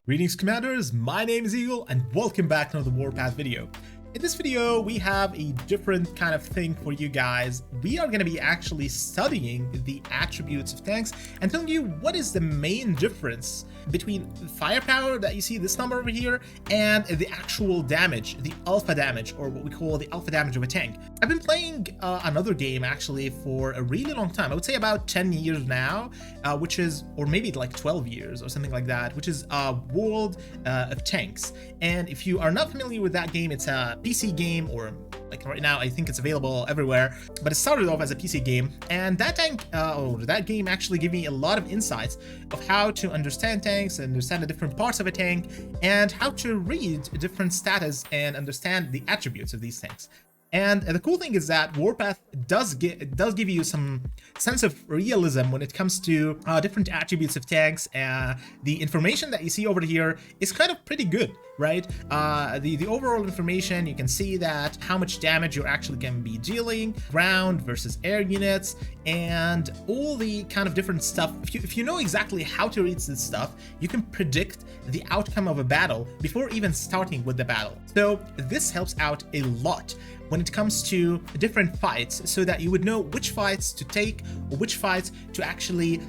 Greetings Commanders, my name is Eagle and welcome back to another Warpath video. In this video, we have a different kind of thing for you guys. We are going to be actually studying the attributes of tanks and telling you what is the main difference between firepower that you see this number over here and the actual damage, the alpha damage, or what we call the alpha damage of a tank. I've been playing another game actually for a really long time. I would say about 10 years now, which is, or maybe like 12 years or something like that, which is World of Tanks. And if you are not familiar with that game, it's a PC game, or like right now I think it's available everywhere, but it started off as a PC game, and that that game actually gave me a lot of insights of how to understand tanks, understand the different parts of a tank, and how to read different status and understand the attributes of these tanks. And the cool thing is that Warpath does give you some sense of realism when it comes to different attributes of tanks. The information that you see over here is kind of pretty good, right? The overall information, you can see that how much damage you're actually going to be dealing, ground versus air units, and all the kind of different stuff. If you know exactly how to read this stuff, you can predict the outcome of a battle before even starting with the battle. So this helps out a lot when it comes to different fights, so that you would know which fights to take or which fights to actually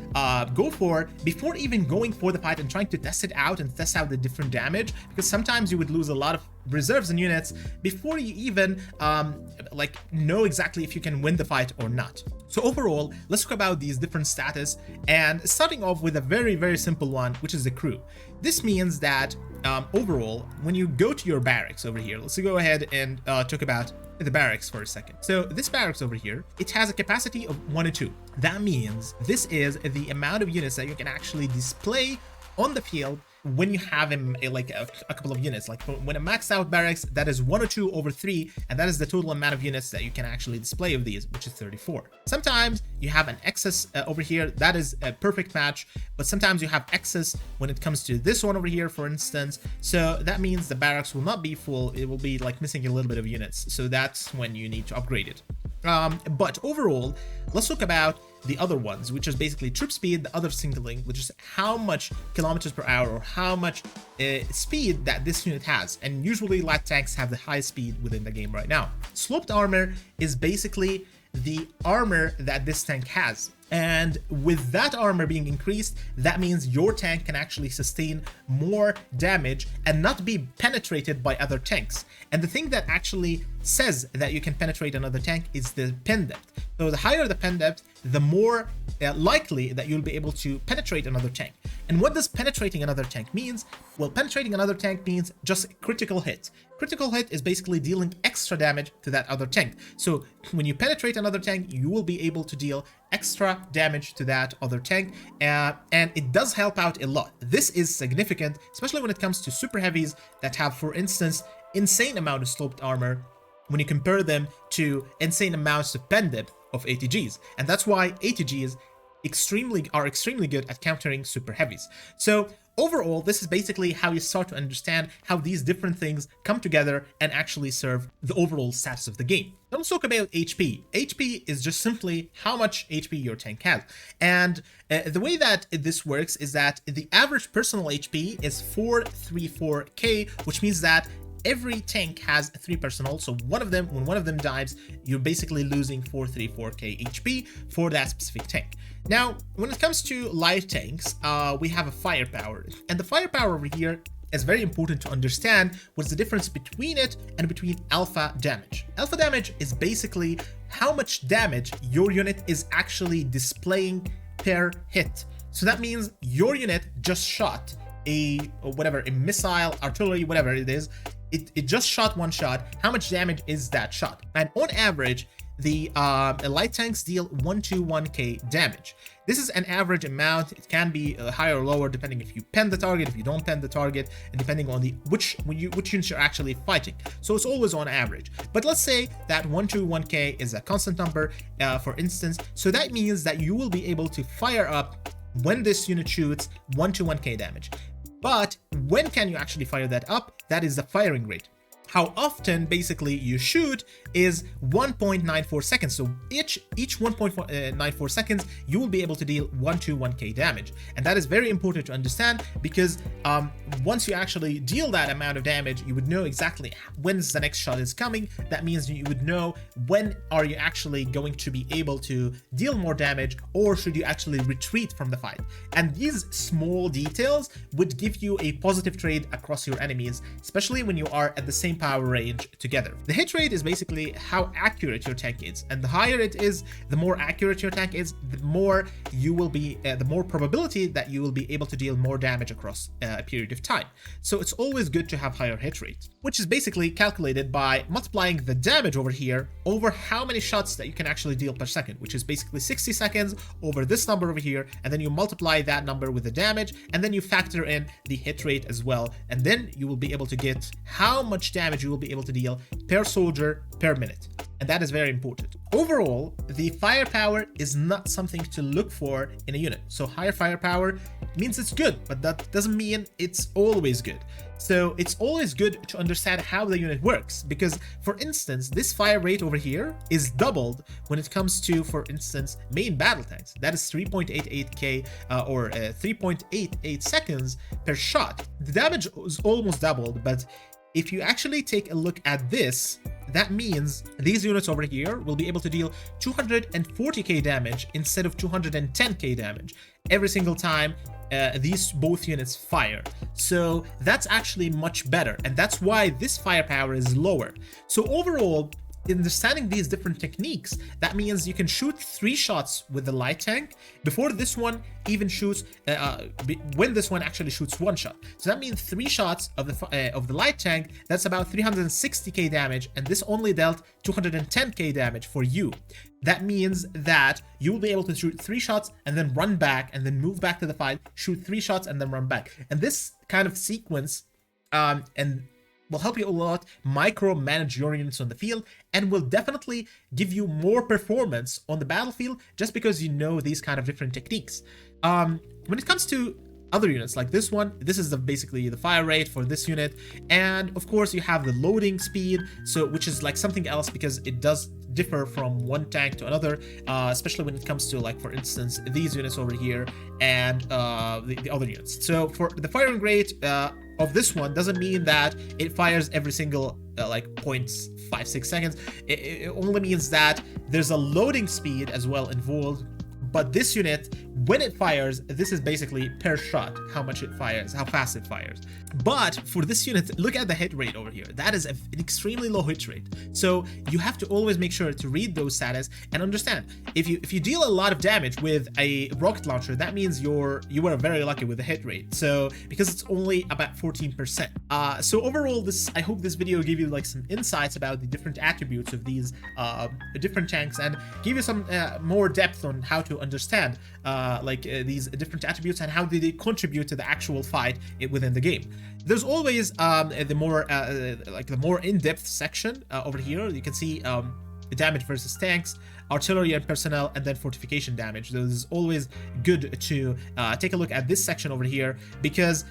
go for before even going for the fight and trying to test it out and test out the different damage, because sometimes you would lose a lot of reserves and units before you even know exactly if you can win the fight or not. So overall, let's talk about these different status, and starting off with a very simple one, which is the crew. This means that overall, when you go to your barracks over here, let's go ahead and talk about the barracks for a second. So this barracks over here, it has a capacity of 1 to 2. That means this is the amount of units that you can actually display on the field when you have a couple of units. Like when a maxed out barracks, that is 1 or 2 over 3, and that is the total amount of units that you can actually display of these, which is 34. Sometimes you have an excess over here, that is a perfect match, but sometimes you have excess when it comes to this one over here, for instance. So that means the barracks will not be full, it will be like missing a little bit of units, so that's when you need to upgrade it. But overall, let's talk about the other ones, which is basically troop speed, the other singling, which is how much kilometers per hour or how much speed that this unit has. And usually light tanks have the highest speed within the game right now. Sloped armor is basically the armor that this tank has. And with that armor being increased, that means your tank can actually sustain more damage and not be penetrated by other tanks. And the thing that actually says that you can penetrate another tank is the pen depth. So the higher the pen depth, the more likely that you'll be able to penetrate another tank. And what does penetrating another tank means? Well, penetrating another tank means just critical hit. Critical hit is basically dealing extra damage to that other tank. So when you penetrate another tank, you will be able to deal extra damage to that other tank, and it does help out a lot. This is significant, especially when it comes to super heavies that have, for instance, insane amount of sloped armor when you compare them to insane amounts of pen depth of ATGs. And that's why ATGs are extremely good at countering super heavies. So overall, this is basically how you start to understand how these different things come together and actually serve the overall status of the game. Now let's talk about HP. HP is just simply how much HP your tank has. And the way that this works is that the average personal HP is 434k, which means that every tank has 3 personnel, so when one of them dies, you're basically losing 434k HP for that specific tank. Now, when it comes to light tanks, we have a firepower, and the firepower over here is very important to understand what's the difference between it and between alpha damage. Alpha damage is basically how much damage your unit is actually displaying per hit. So that means your unit just shot a missile, artillery, whatever it is. It just shot one shot. How much damage is that shot? And on average, the light tanks deal 121k damage. This is an average amount. It can be higher or lower depending if you pen the target, if you don't pen the target, and depending on which units you're actually fighting. So it's always on average. But let's say that 121k is a constant number, for instance. So that means that you will be able to fire up when this unit shoots 121k damage. But when can you actually fire that up? That is the firing rate. how often basically you shoot is 1.94 seconds. So each 1.94 seconds, you will be able to deal 1k damage. And that is very important to understand, because once you actually deal that amount of damage, you would know exactly when the next shot is coming. That means you would know when are you actually going to be able to deal more damage, or should you actually retreat from the fight. And these small details would give you a positive trade across your enemies, especially when you are at the same power range together. The hit rate is basically how accurate your tank is, and the higher it is, the more accurate your tank is, the more you will be, the more probability that you will be able to deal more damage across a period of time. So it's always good to have higher hit rate, which is basically calculated by multiplying the damage over here over how many shots that you can actually deal per second, which is basically 60 seconds over this number over here, and then you multiply that number with the damage, and then you factor in the hit rate as well, and then you will be able to get how much damage you will be able to deal per soldier per minute. And that is very important. Overall, the firepower is not something to look for in a unit. So higher firepower means it's good, but that doesn't mean it's always good. So it's always good to understand how the unit works, because for instance, this fire rate over here is doubled when it comes to, for instance, main battle tanks. That is 3.88k or 3.88 seconds per shot. The damage is almost doubled, but if you actually take a look at this, that means these units over here will be able to deal 240k damage instead of 210k damage every single time these both units fire. So that's actually much better, and that's why this firepower is lower. So overall, understanding these different techniques, that means you can shoot 3 shots with the light tank before this one even shoots, when this one actually shoots 1 shot. So that means 3 shots of the light tank, that's about 360k damage, and this only dealt 210k damage for you. That means that you will be able to shoot 3 shots and then run back and then move back to the fight, shoot 3 shots and then run back. And this kind of sequence and will help you a lot micromanage your units on the field, and will definitely give you more performance on the battlefield just because you know these kind of different techniques. When it comes to other units like this one, this is basically the fire rate for this unit, and of course you have the loading speed, so which is like something else because it does differ from one tank to another, especially when it comes to, like, for instance, these units over here and the other units. So for the firing rate of this one doesn't mean that it fires every single like 0.56 seconds. It only means that there's a loading speed as well involved. But this unit, when it fires, this is basically per shot, how much it fires, how fast it fires. But for this unit, look at the hit rate over here. That is an extremely low hit rate. So you have to always make sure to read those status and understand. If you deal a lot of damage with a rocket launcher, that means you were very lucky with the hit rate. So because it's only about 14%. So overall, I hope this video gave you like some insights about the different attributes of these different tanks, and give you some more depth on how to understand these different attributes and how they contribute to the actual fight within the game. There's always the more in-depth section over here. You can see damage versus tanks, artillery and personnel, and then fortification damage. This is always good to take a look at this section over here, because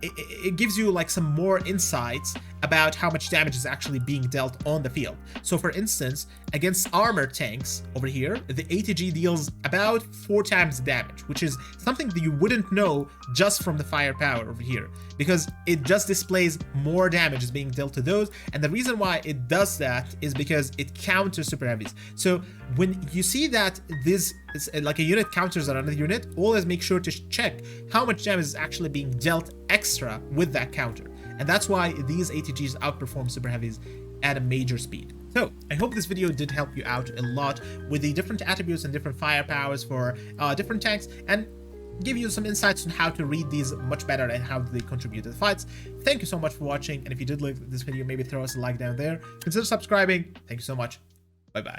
it gives you like some more insights about how much damage is actually being dealt on the field. So for instance, against armored tanks over here, the ATG deals about 4 times the damage, which is something that you wouldn't know just from the firepower over here, because it just displays more damage is being dealt to those. And the reason why it does that is because it counters super heavies. So when you see that this is like a unit counters another unit, always make sure to check how much damage is actually being dealt extra with that counter. And that's why these ATGs outperform super heavies at a major speed. So I hope this video did help you out a lot with the different attributes and different firepowers for different tanks, and give you some insights on how to read these much better and how they contribute to the fights. Thank you so much for watching, and if you did like this video, maybe throw us a like down there. Consider subscribing. Thank you so much. Bye bye.